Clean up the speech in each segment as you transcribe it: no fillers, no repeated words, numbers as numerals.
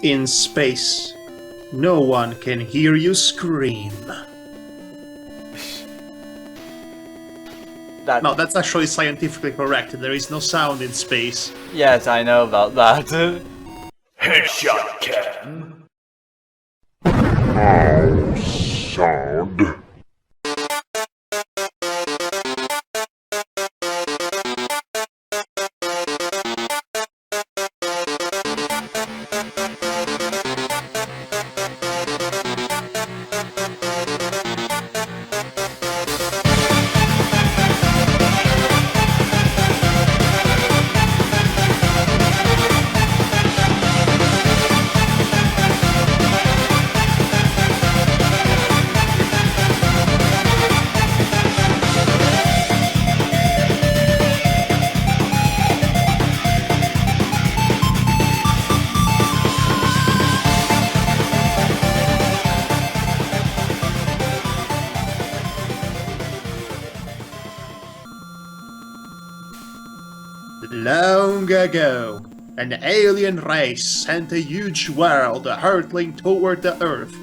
In space, no one can hear you scream. No, that's actually scientifically correct. There is no sound in space. Yes, I know about that. Headshot cam. Sound. Long ago, an alien race sent a huge world hurtling toward the Earth,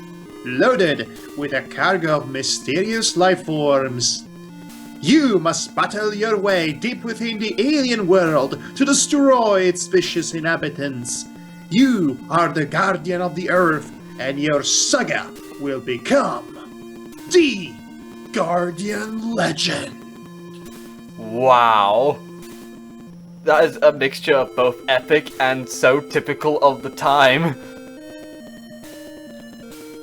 loaded with a cargo of mysterious life forms. You must battle your way deep within the alien world to destroy its vicious inhabitants. You are the guardian of the Earth, and your saga will become the Guardian Legend. Wow. That is a mixture of both epic and so typical of the time.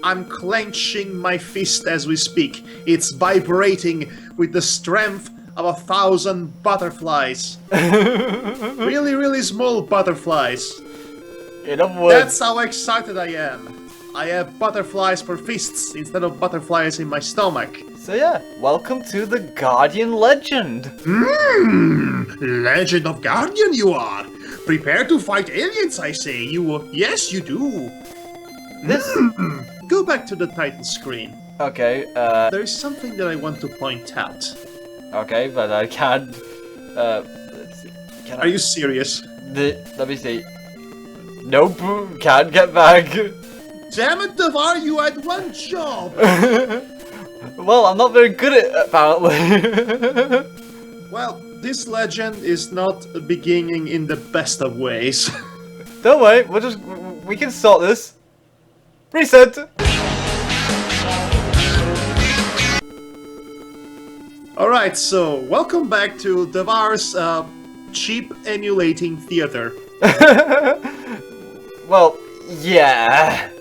I'm clenching my fist as we speak. It's vibrating with the strength of 1,000 butterflies. Really, really small butterflies. In other words, That's how excited I am. I have butterflies for fists instead of butterflies in my stomach. so yeah, welcome to the Guardian Legend. Legend of Guardian you are. Prepare to fight aliens, I say. Yes, you do. This... Go back to the title screen. Okay, There is something that I want to point out. okay, but I can't... let's see. Can Are you serious? Let me see. Nope, can't get back. Damn it, Devar, you had one job! Well, I'm not very good at it, apparently. Well, this legend is not beginning in the best of ways. Don't worry, we can sort this. Reset! Alright, so welcome back to Devar's cheap emulating theater. Well, yeah.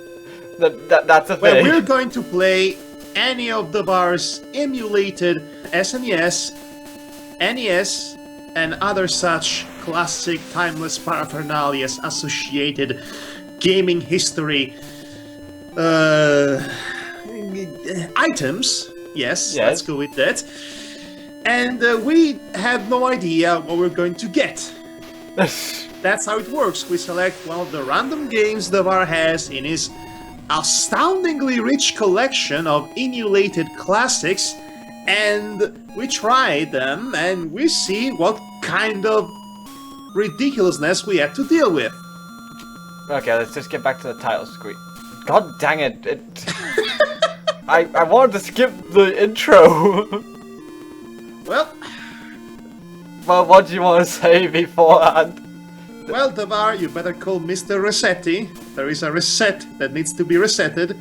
That's a Where thing. we're going to play any of Devar's emulated SNES, NES, and other such classic timeless paraphernalia associated gaming history items. Yes, let's go with that. And we have no idea what we're going to get. That's how it works. We select one of the random games Devar has in his astoundingly rich collection of emulated classics, and we try them and we see what kind of ridiculousness we have to deal with. Okay, let's just get back to the title screen. God dang it! I wanted to skip the intro. Well, what do you want to say beforehand? Well, Devar, you better call Mr. Resetti. There is a reset that needs to be resetted.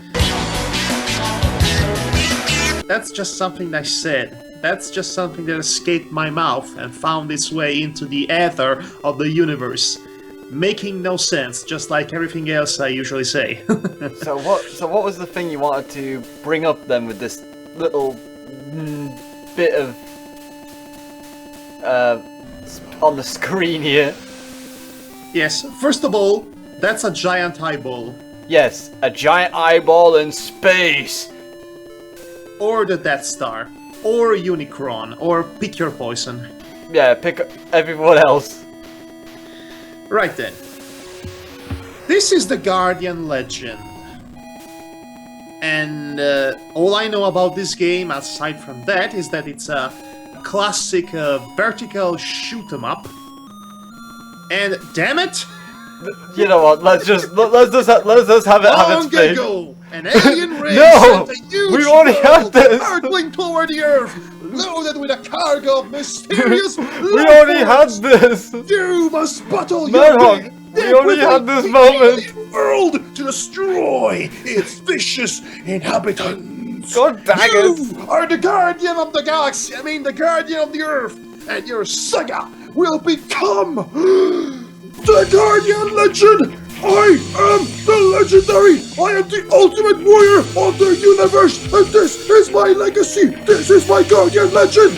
That's just something I said. That's just something that escaped my mouth and found its way into the ether of the universe. Making no sense, just like everything else I usually say. So what was the thing you wanted to bring up then with this little bit of on the screen here? Yes, first of all, that's a giant eyeball. Yes, a giant eyeball in space. Or the Death Star. Or Unicron. Or pick your poison. Yeah, pick everyone else. Right then. This is the Guardian Legend. And all I know about this game, aside from that, is that it's a classic vertical shoot 'em up. And damn it, You know what? Let's just have it Long its thing. ago, an alien race No! sent a huge We already had this! hurtling toward the Earth, loaded with a cargo of mysterious We already had this! You must battle Madhog, your we already had this moment! world to destroy its vicious inhabitants. God dang it! You are the guardian of the galaxy, the guardian of the Earth, and your saga will become the Guardian Legend! I am the legendary! I am the ultimate warrior of the universe, and this is my legacy! This is my Guardian Legend!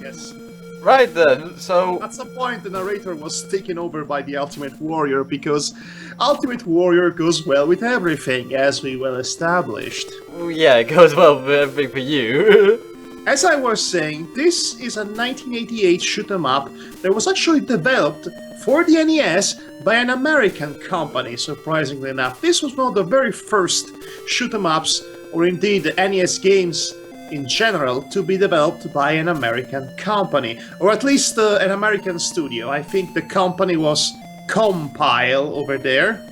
Yes. Right then, so... At some point, the narrator was taken over by the Ultimate Warrior because Ultimate Warrior goes well with everything, as we well established. Yeah, it goes well with everything for you. As I was saying, this is a 1988 shoot-'em-up that was actually developed for the NES by an American company, surprisingly enough. This was one of the very first shoot-'em-ups, or indeed the NES games in general, to be developed by an American company, or at least an American studio. I think the company was Compile over there.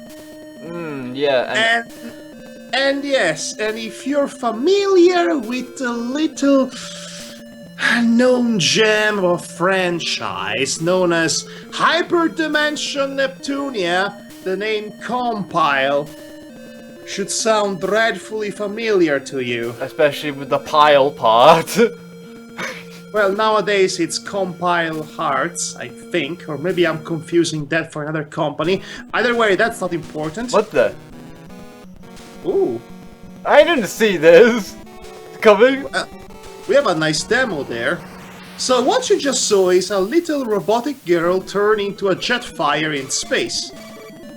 Yeah, And yes, and if you're familiar with the little known gem of a franchise known as Hyperdimension Neptunia, the name Compile should sound dreadfully familiar to you. especially with the pile part. Well, nowadays it's Compile Hearts, I think, or maybe I'm confusing that for another company. Either way, that's not important. What the? Ooh. I didn't see this coming. We have a nice demo there. So what you just saw is a little robotic girl turn into a jetfire in space.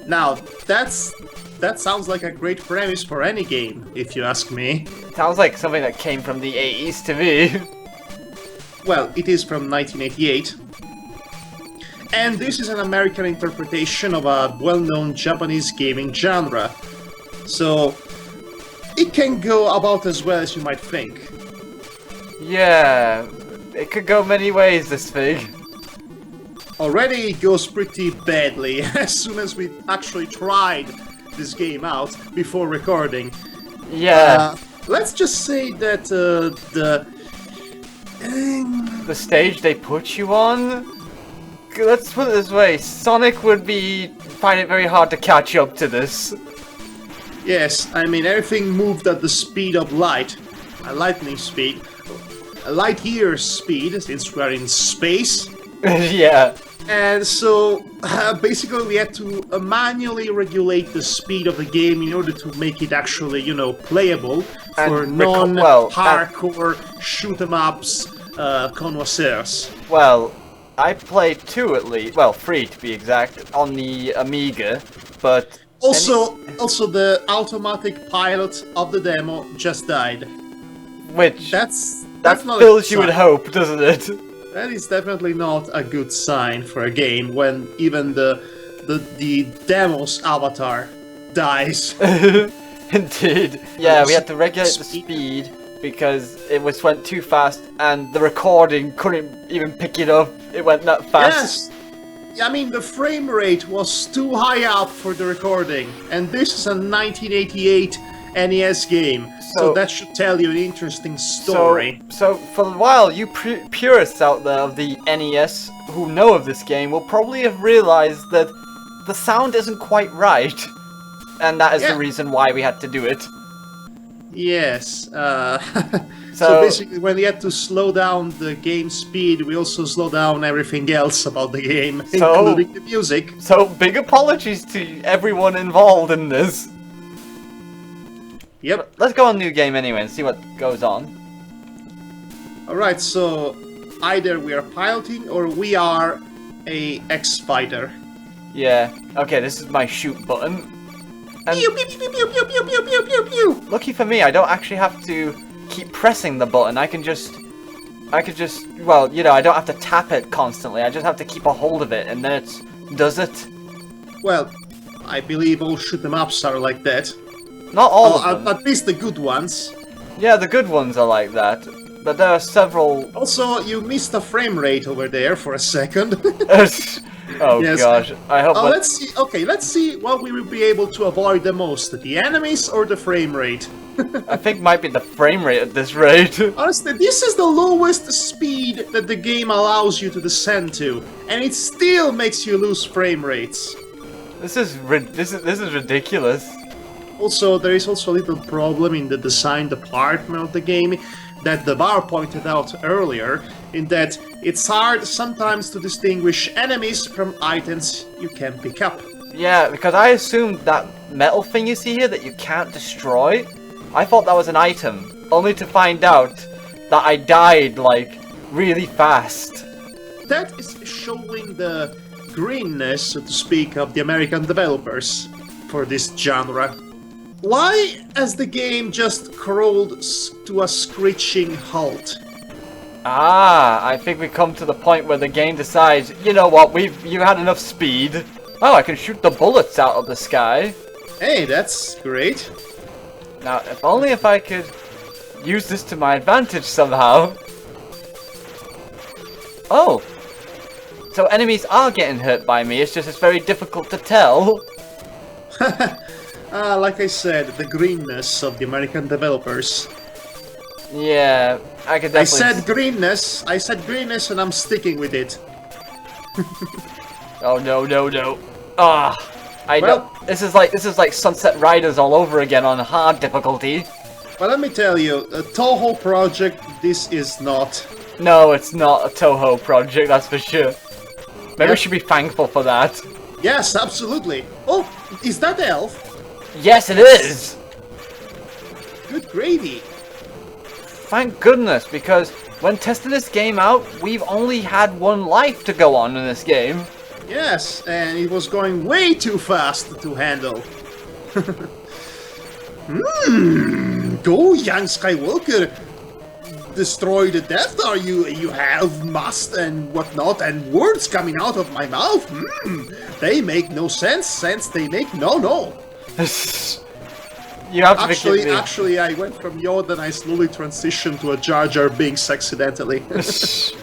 Now, that sounds like a great premise for any game, if you ask me. Sounds like something that came from the 80s to me. Well, it is from 1988. And this is an American interpretation of a well-known Japanese gaming genre. So, it can go about as well as you might think. Yeah, it could go many ways, this thing. Already it goes pretty badly as soon as we actually tried this game out before recording. Yeah. Let's just say that the stage they put you on? Let's put it this way, Sonic would find it very hard to catch up to this. Yes, everything moved at the speed of light. A lightning speed. A light year speed, since we are in space. Yeah. And so, basically we had to manually regulate the speed of the game in order to make it actually, playable for non-hardcore shoot-'em-ups connoisseurs. Well, I played 2 at least, well 3 to be exact, on the Amiga, but... Also the automatic pilot of the demo just died. Which... That not fills you with hope, doesn't it? That is definitely not a good sign for a game when even the demo's avatar dies. Indeed. Yeah, we had to regulate the speed because it went too fast and the recording couldn't even pick it up. It went that fast. Yes! The frame rate was too high up for the recording, and this is a 1988 NES game, so that should tell you an interesting story. So for a while, you purists out there of the NES who know of this game will probably have realized that the sound isn't quite right, and that is the reason why we had to do it. Yes, so basically when we had to slow down the game speed, we also slow down everything else about the game, including the music. So big apologies to everyone involved in this. Yep. Let's go on New Game anyway and see what goes on. Alright, so either we are piloting or we are a X-Fighter. Yeah. Okay, this is my shoot button. And pew, pew, pew, pew, pew, pew, pew, pew, pew, pew. Lucky for me, I don't actually have to keep pressing the button. I can just, well, I don't have to tap it constantly. I just have to keep a hold of it, and then it does it. Well, I believe all shoot-'em-ups are like that. Not all of them. At least the good ones. Yeah, the good ones are like that. But there are several... Also, you missed the frame rate over there for a second. Oh Yes. gosh, I hope. Let's see. Okay, let's see what we will be able to avoid the most: the enemies or the frame rate. I think might be the frame rate at this rate. Honestly, this is the lowest speed that the game allows you to descend to, and it still makes you lose frame rates. This is ridiculous. Also, there is also a little problem in the design department of the game that the bar pointed out earlier, in that it's hard sometimes to distinguish enemies from items you can pick up. Yeah, because I assumed that metal thing you see here that you can't destroy, I thought that was an item, only to find out that I died, like, really fast. That is showing the greenness, so to speak, of the American developers for this genre. Why has the game just crawled to a screeching halt? Ah, I think we come to the point where the game decides, you know what, you had enough speed. Oh, I can shoot the bullets out of the sky. Hey, that's great. Now, if only if I could use this to my advantage somehow. Oh. So enemies are getting hurt by me, it's very difficult to tell. Like I said, the greenness of the American developers. Yeah, I could definitely... I said greenness and I'm sticking with it. Oh no. Ah, I know. This is like Sunset Riders all over again on hard difficulty. Well, let me tell you, a Toho project, this is not. No, it's not a Toho project, that's for sure. Maybe we should be thankful for that. Yes, absolutely. Oh, is that Elf? Yes, it is! Good gravy. Thank goodness, because when testing this game out, we've only had one life to go on in this game. Yes, and it was going way too fast to handle. Go, young Skywalker. Destroy the Death Star, you have must and whatnot, and words coming out of my mouth. They make no sense, they make no. You have to forgive me. Actually, I went from Yoda and I slowly transitioned to a Jar Jar Binks accidentally. It's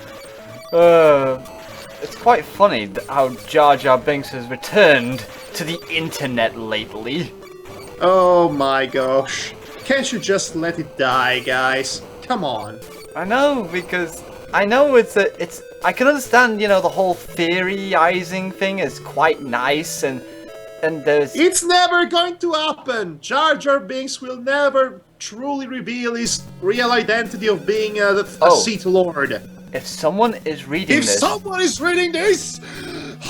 quite funny how Jar Jar Binks has returned to the internet lately. Oh my gosh. Can't you just let it die, guys? Come on. I know, because I know I can understand, you know, the whole theorizing thing is quite nice and there's... It's never going to happen! Jar Jar Binks will never truly reveal his real identity of being a Sith Lord. If someone is reading this... If someone is reading this,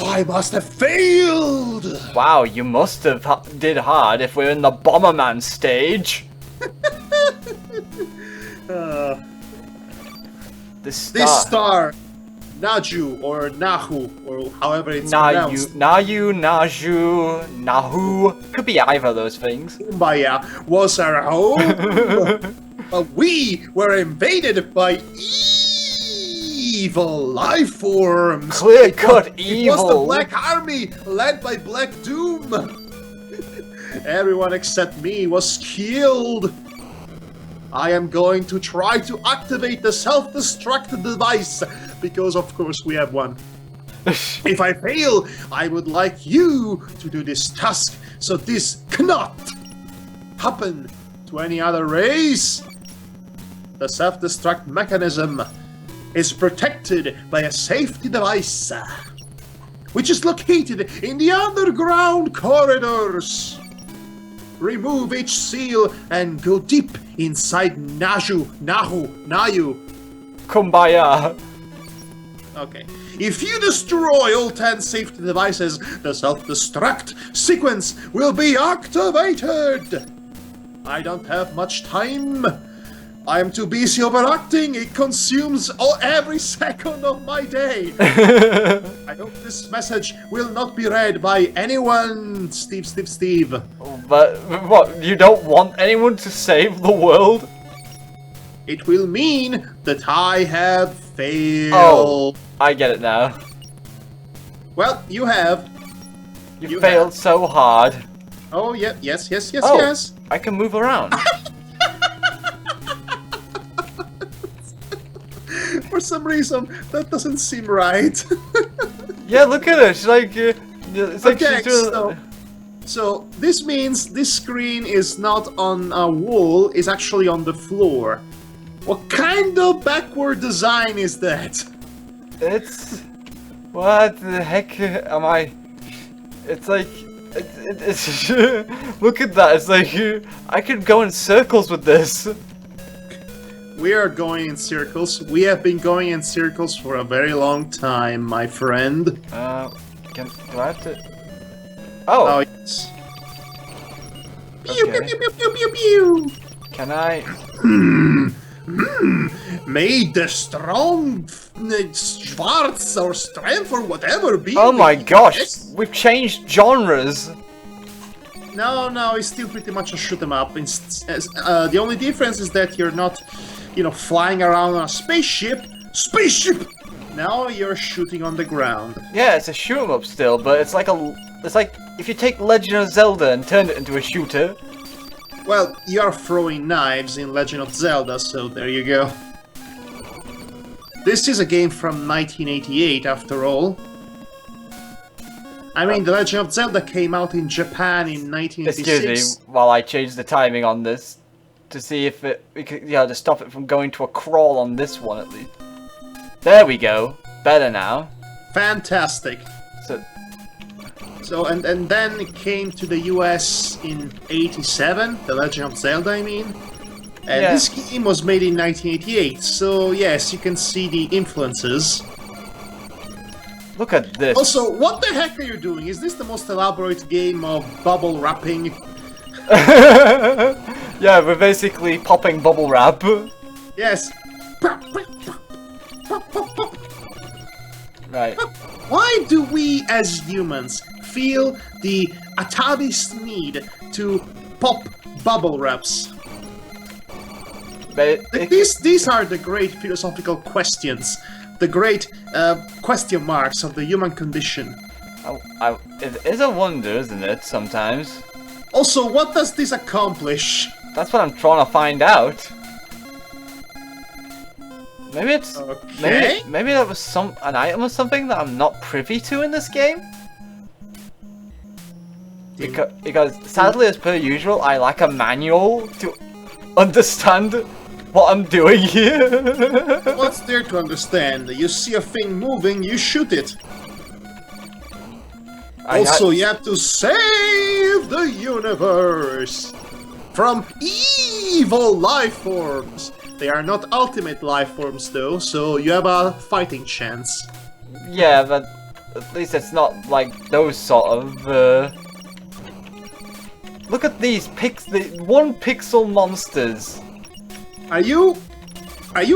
I must have failed! Wow, you must have did hard if we're in the Bomberman stage. This star, Naju, or Nahu, or however it's pronounced. Naju, Nahu, could be either of those things. Kumbaya was our home, but we were invaded by evil life forms. Clear-cut evil. It was the Black Army, led by Black Doom. Everyone except me was killed. I am going to try to activate the self-destruct device, because of course we have one. If I fail, I would like you to do this task, so this cannot happen to any other race. The self-destruct mechanism is protected by a safety device, which is located in the underground corridors. Remove each seal and go deep inside Nayu. Kumbaya. Okay. If you destroy all 10 safety devices, the self-destruct sequence will be activated. I don't have much time. I am too busy overacting. It consumes every second of my day. I hope this message will not be read by anyone, Steve. But what? You don't want anyone to save the world? It will mean that I have failed. Oh, I get it now. Well, you have. You failed so hard. Oh, yeah, yes. I can move around. For some reason, that doesn't seem right. Yeah, look at her. She's like, it's like Okay, she's doing. so this means this screen is not on a wall, it's actually on the floor. What kind of backward design is that? It's what the heck am I? It's like it's look at that. It's like I could go in circles with this. We are going in circles. We have been going in circles for a very long time, my friend. Do I have to? Oh, yes. Pew, okay. pew, pew, pew, pew, pew. Can I? May the strong Schwarz or strength or whatever be. Oh my gosh, Yes. we've changed genres. No, it's still pretty much a shoot 'em up. The only difference is that you're not, flying around on a spaceship. Spaceship! Now you're shooting on the ground. Yeah, it's a shoot 'em up still, but it's like if you take Legend of Zelda and turn it into a shooter. Well, you are throwing knives in Legend of Zelda, so there you go. This is a game from 1988, after all. I mean, The Legend of Zelda came out in Japan in 1986. Excuse me, while I change the timing on this to see if we could, to stop it from going to a crawl on this one at least. There we go. Better now. Fantastic. So, and then it came to the US in 87, The Legend of Zelda, I mean. And Yeah. this game was made in 1988, so yes, you can see the influences. Look at this. Also, what the heck are you doing? Is this the most elaborate game of bubble wrapping? Yeah, we're basically popping bubble wrap. Yes. Right. Why do we as humans feel the atavis need to pop bubble wraps? But These are the great philosophical questions, the great question marks of the human condition. it is a wonder, isn't it, sometimes? Also, what does this accomplish? That's what I'm trying to find out. Maybe it's... Okay. Maybe that was an item or something that I'm not privy to in this game? Because sadly, as per usual, I lack a manual to understand what I'm doing here. What's there to understand? You see a thing moving, you shoot it. Also, you have to save the universe from evil life forms. They are not ultimate life forms though, so you have a fighting chance. Yeah, but at least it's not like those sort of... Look at these the 1 pixel monsters. Are you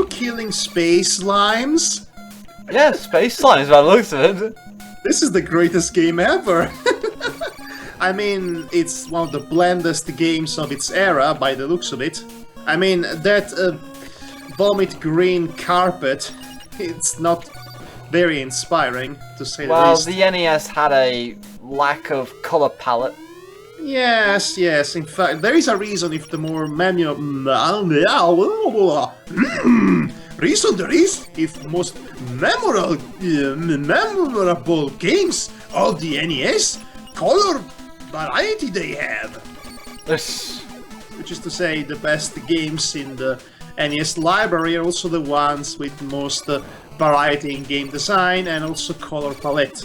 killing space slimes? Yeah, space slimes by the looks of it. This is the greatest game ever. I mean, it's one of the blandest games of its era by the looks of it. I mean, that vomit green carpet, it's not very inspiring, to say the least. Well, the NES had a lack of color palette. Yes, in fact, there is a reason if the more manual... reason there is if most memorable games of the NES color variety they have. Which is to say, the best games in the NES library are also the ones with most variety in game design and also color palette.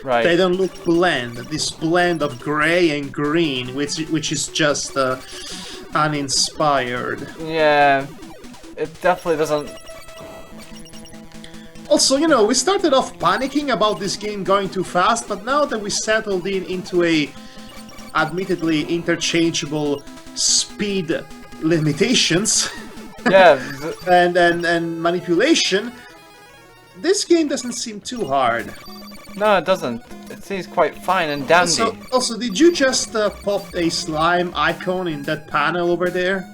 Right. They don't look bland. This blend of gray and green, which is just uninspired. Yeah, it definitely doesn't. Also, we started off panicking about this game going too fast, but now that we settled into a admittedly interchangeable speed limitations Yeah. and manipulation, this game doesn't seem too hard. No, it doesn't. It seems quite fine and dandy. Also, did you just pop a slime icon in that panel over there?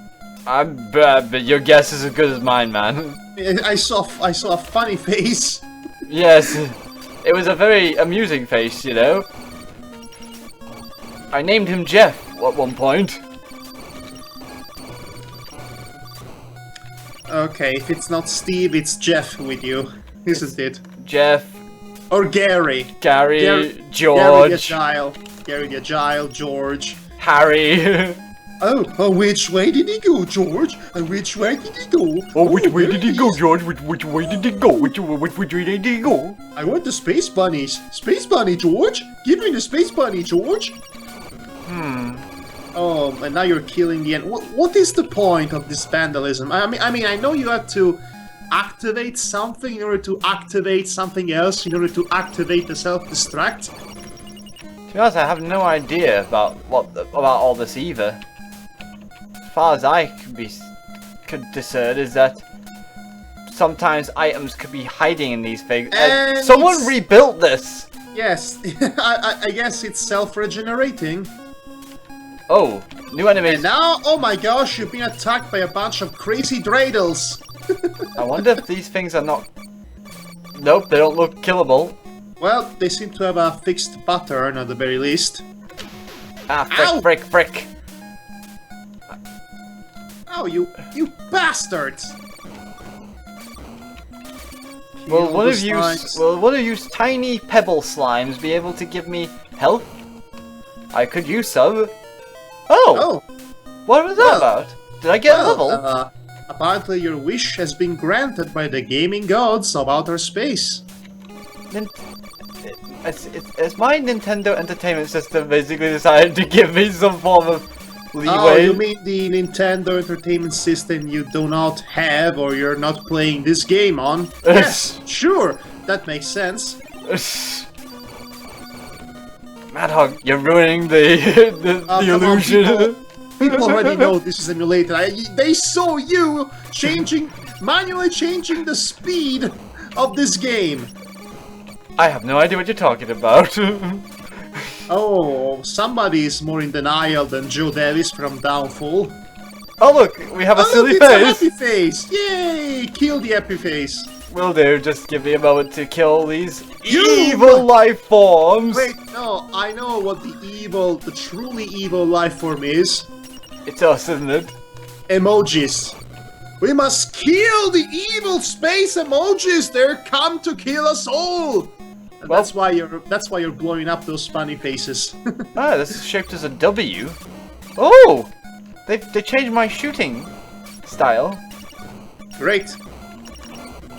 But your guess is as good as mine, man. I saw a funny face. Yes, it was a very amusing face, I named him Jeff at one point. Okay, if it's not Steve, it's Jeff with you, isn't it? Jeff, Or Gary. Gary, Gary George, the Agile, George. Harry. Oh, which way did he go, George? And which way did he go? Oh, which way there did he is. go, George? Which way did he go? Which way did he go? I want the space bunnies. Space bunny, George. Give me the space bunny, George. Oh, and now you're killing the end. What is the point of this vandalism? I mean, I know you have to activate something in order to activate something else, in order to activate the self-destruct. To be honest, I have no idea about all this either. As far as I could discern is that sometimes items could be hiding in these things. And Someone it's- rebuilt this. Yes, I guess it's self-regenerating. Oh, new enemies. And now, oh my gosh, you've been attacked by a bunch of crazy dreidels. I wonder if these things are not. Nope, they don't look killable. Well, they seem to have a fixed pattern at the very least. Ah, Ow! frick. Oh, you bastards! Will Kill one the of you, slimes. will one of you tiny pebble slimes be able to give me health? I could use some. Oh, Oh, what was that well, about? Did I get a level? apparently your wish has been granted by the gaming gods of outer space. Has my Nintendo Entertainment System basically decided to give me some form of leeway? Oh, you mean the Nintendo Entertainment System you do not have or you're not playing this game on? Yes, sure, that makes sense. Madhog, you're ruining the Come on, illusion. People already know this is emulated. They saw you manually changing the speed of this game. I have no idea what you're talking about. Oh, somebody is more in denial than Joe Davis from Downfall. Oh look, we have a silly it's a face. happy face! Yay! Kill the happy face. Will do. Just give me a moment to kill these You- evil life forms. Wait, no, I know what the truly evil life form is. It's us, isn't it? Emojis. We must kill the evil space emojis. They're come to kill us all. And Well- that's why you're blowing up those funny faces. Ah, this is shaped as a W. Oh, they changed my shooting style. Great.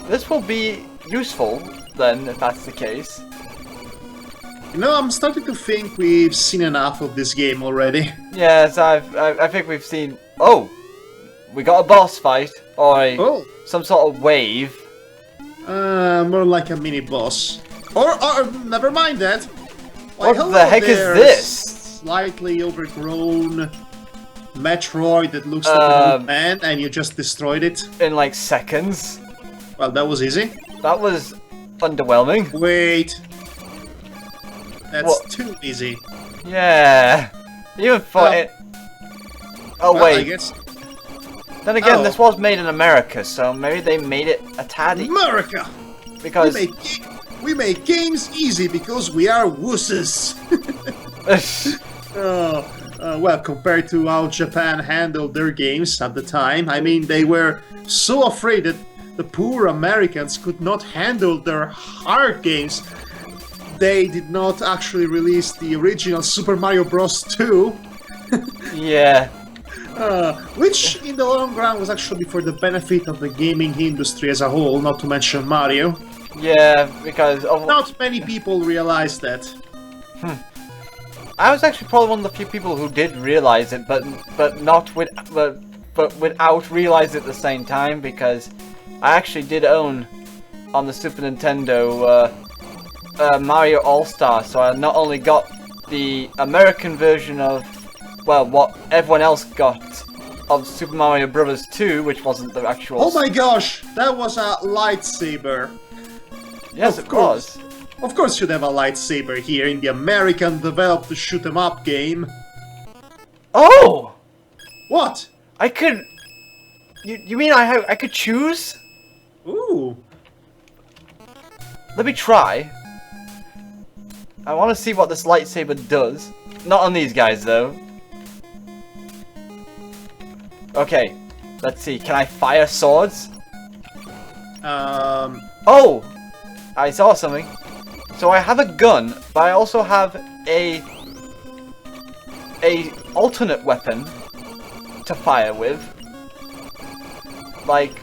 This will be useful then, if that's the case. You know, I'm starting to think we've seen enough of this game already. Yes, I think we've seen. Oh, we got a boss fight or Oh, some sort of wave. more like a mini boss. Or never mind that. Why, What hello the heck is there, this? Slightly overgrown Metroid that looks like an old man, and you just destroyed it. In like seconds. Well, that was easy. That was underwhelming. Wait. That's What? too easy. Yeah. Even for Oh. it. Oh Well, I wait. guess Then again, Oh. this was made in America, so maybe they made it a tad America. because. We make games easy because we are wusses. Well, compared to how Japan handled their games at the time, I mean, they were so afraid that the poor Americans could not handle their hard games. They did not actually release the original Super Mario Bros. 2, Yeah. which in the long run was actually for the benefit of the gaming industry as a whole, not to mention Mario. Yeah, because of, Not many people realize that. I was actually probably one of the few people who did realize it, but not with but without realize it at the same time, because I actually did own on the Super Nintendo Mario All-Star, so I not only got the American version of, well, what everyone else got of Super Mario Bros. 2, which wasn't the actual. Oh my gosh, that was a lightsaber. Yes, of it course. was. Of course you'd have a lightsaber here in the American developed to shoot 'em up game. Oh, What? I could. You mean I could choose? Ooh. Let me try. I want to see what this lightsaber does. Not on these guys, though. Okay, let's see. Can I fire swords? Oh! I saw something. So I have a gun, but I also have a alternate weapon to fire with. Like,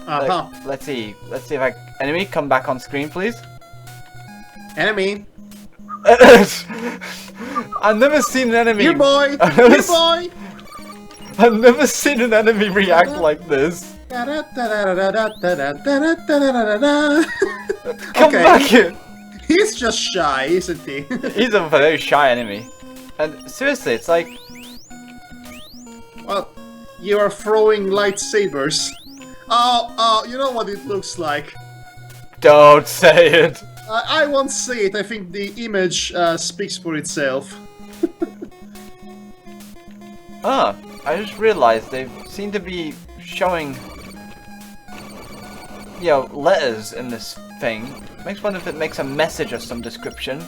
let's see if enemy, come back on screen, please. Enemy. I've never seen an enemy. Here, boy. I've never seen an enemy react like this. Come back here. He's just shy, isn't he? He's a very shy enemy. And seriously, it's like... Well, you are throwing lightsabers. Oh, you know what it looks like. Don't say it. I won't say it. I think the image speaks for itself. I just realized they seem to be showing, you know, letters in this thing. Makes me wonder if it makes a message of some description.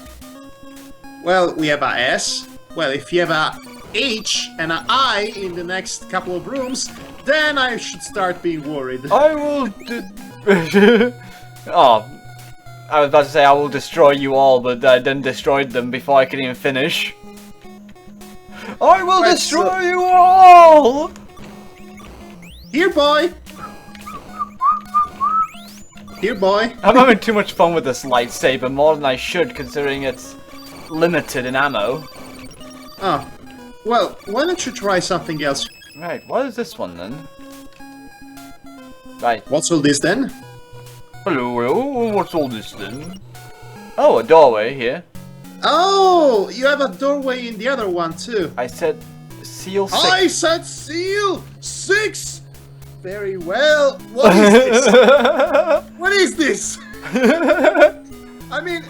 Well, we have a S. Well, if you have a H and an I in the next couple of rooms, then I should start being worried. I will oh, I was about to say I will destroy you all, but I then destroyed them before I could even finish. I will destroy you all! Here, boy! Here, boy! I'm having too much fun with this lightsaber, more than I should, considering it's limited in ammo. Oh. Well, why don't you try something else? Right, what is this one then? Right. What's all this then? Hello, what's all this then? Oh, a doorway here. Oh, you have a doorway in the other one too. I said seal 6. I said seal 6! Very well. What is this? What is this? I mean...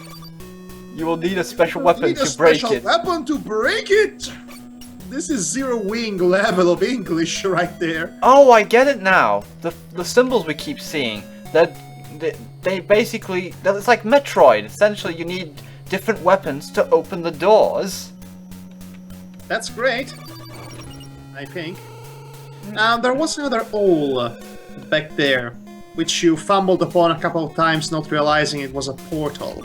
You will need a special weapon to break it. Weapon to break it? This is Zero Wing level of English right there. Oh, I get it now. The symbols we keep seeing, they basically... It's like Metroid. Essentially, you need different weapons to open the doors. That's great. I think. There was another hole back there, which you fumbled upon a couple of times, not realizing it was a portal.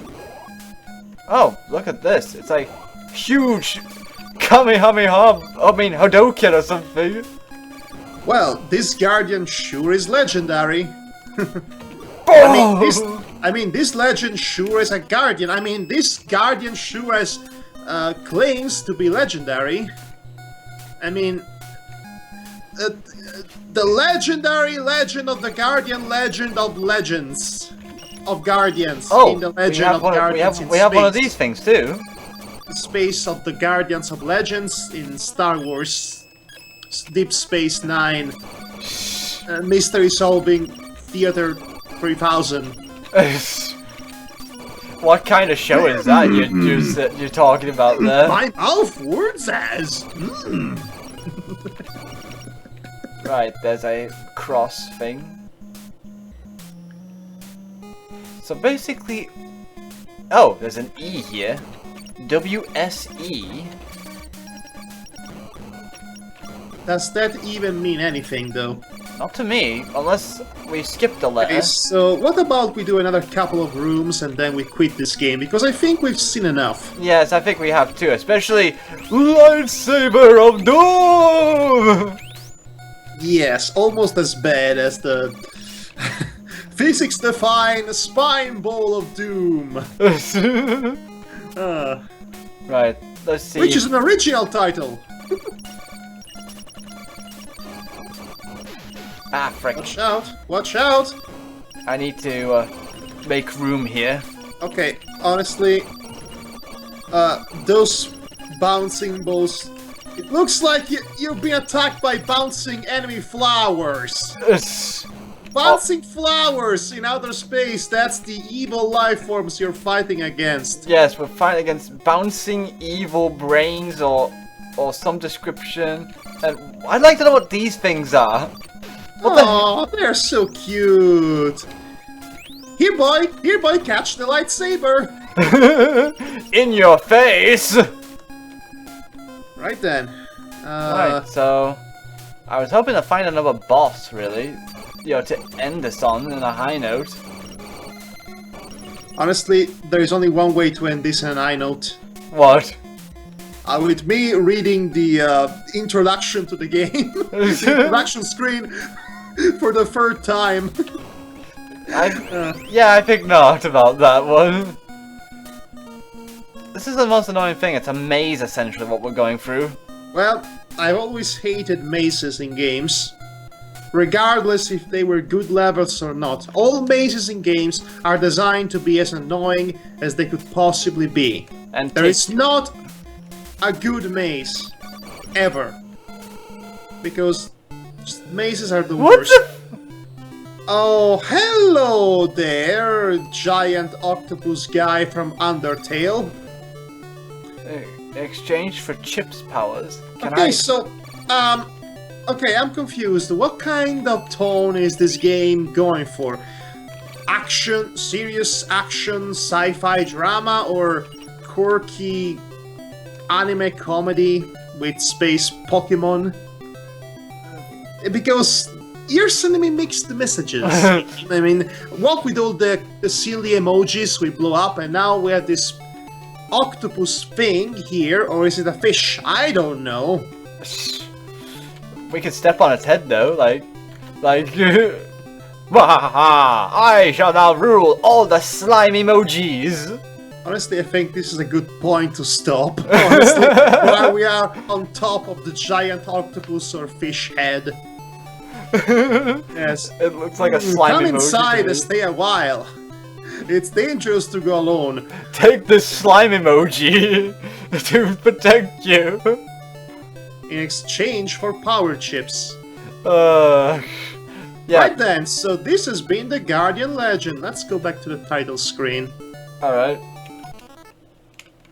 Oh, look at this. It's like huge Kamehameha, Hadoken or something. Well, this Guardian sure is legendary. I mean, this legend sure is a Guardian. I mean, this Guardian sure has claims to be legendary. I mean, the legendary legend of the Guardian, legend of legends of Guardians. Oh, in the legend of Guardians we have one of these things too. The space of the Guardians of Legends in Star Wars Deep Space Nine. Mystery Solving Theater 3000. What kind of show is that you're talking about there? My mouth words as. Right, there's a cross thing. So basically, oh, there's an E here. WSE. Does that even mean anything, though? Not to me, unless we skipped a letter. Okay, so what about we do another couple of rooms and then we quit this game, because I think we've seen enough. Yes, I think we have too, especially Lightsaber of Doom! Yes, almost as bad as the physics-defying spine ball of doom. Right, let's see. Which is an original title. Ah, frick. Watch out! Watch out! I need to make room here. Okay, honestly, those bouncing balls. It looks like you're being attacked by bouncing enemy flowers. Bouncing flowers in outer space, that's the evil life forms you're fighting against. Yes, we're fighting against bouncing evil brains or some description. And I'd like to know what these things are. Oh, they're so cute. Here boy, catch the lightsaber. In your face! Right then. Right, so I was hoping to find another boss, really. You know, to end this on a high note. Honestly, there is only one way to end this on a high note. What? With me reading the introduction to the game, the introduction screen, for the third time. Yeah, I think not about that one. This is the most annoying thing. It's a maze, essentially, what we're going through. Well, I've always hated mazes in games. Regardless if they were good levels or not. All mazes in games are designed to be as annoying as they could possibly be. And there is not a good maze. Ever. Because mazes are the worst. Oh, hello there, giant octopus guy from Undertale. In exchange for chips powers. Okay, I'm confused. What kind of tone is this game going for? Action, serious action, sci-fi drama, or quirky anime comedy with space Pokemon? Because you're sending me mixed messages. I mean, what with all the silly emojis we blew up, and now we have this octopus thing here, or is it a fish? I don't know. We could step on its head though, like, I shall now rule all the slime emojis. Honestly, I think this is a good point to stop. Honestly, while we are on top of the giant octopus or fish head. Yes. It looks like a slime Come emoji. inside and stay a while. It's dangerous to go alone. Take this slime emoji to protect you. In exchange for power chips. Yeah. Right then, so this has been the Guardian Legend. Let's go back to the title screen. Alright.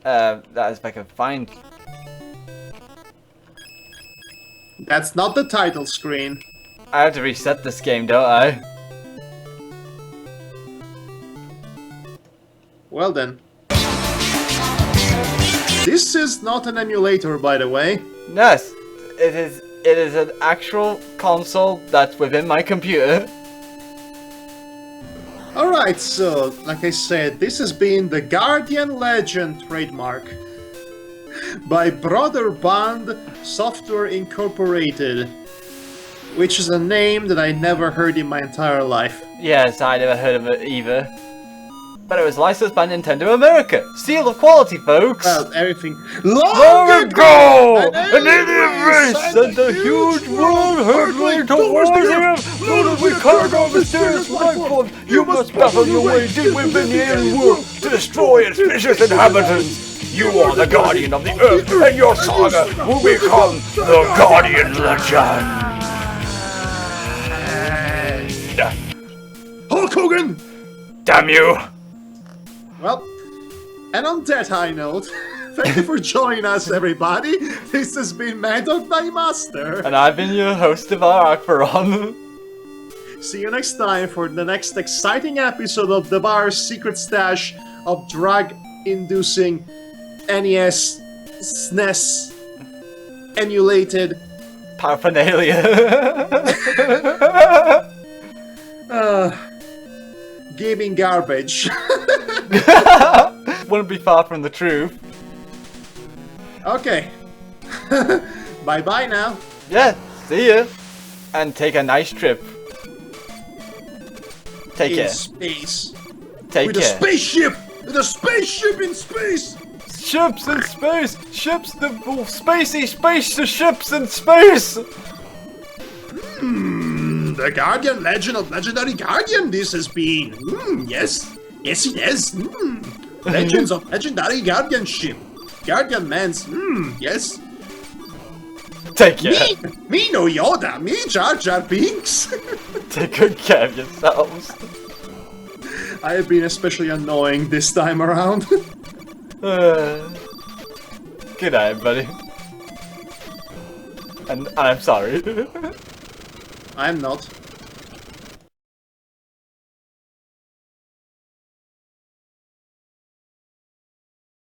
That is if I can find. That's not the title screen. I have to reset this game, don't I? Well then. This is not an emulator, by the way. Yes, it is an actual console that's within my computer. Alright, so, like I said, this has been the Guardian Legend trademark by Brother Band Software Incorporated, which is a name that I never heard in my entire life. Yes, I never heard of it either. But it was licensed by Nintendo America. Seal of quality, folks. Well, everything. Long ago, an alien race sent a huge world hurtling towards him, loaded with cargo of mysterious life forms. You must battle your way deep within the alien world to destroy its vicious inhabitants. You are the guardian of the earth, and your saga will become the Guardian Legend. Hulk Hogan! Damn you! Well, and on that high note, thank you for joining us, everybody. This has been Madhog my Master. And I've been your host of our Akbaron. See you next time for the next exciting episode of the bar's secret stash of drug-inducing NES, SNES, emulated Paraphernalia. gaming garbage. Wouldn't be far from the truth. Okay. Bye-bye now. Yeah, see ya. And take a nice trip. Take In care. space. Take With care. a spaceship! With a spaceship in space! Ships in space! Ships, the spacey space to ships in space! The Guardian Legend of Legendary Guardian this has been. Yes. Yes, it has. Legends of Legendary Guardianship. Guardian Mans. Yes. Take care. Me no Yoda. Me Jar Jar Binks. Take good care of yourselves. I have been especially annoying this time around. Good night, buddy. And I'm sorry. I'm not.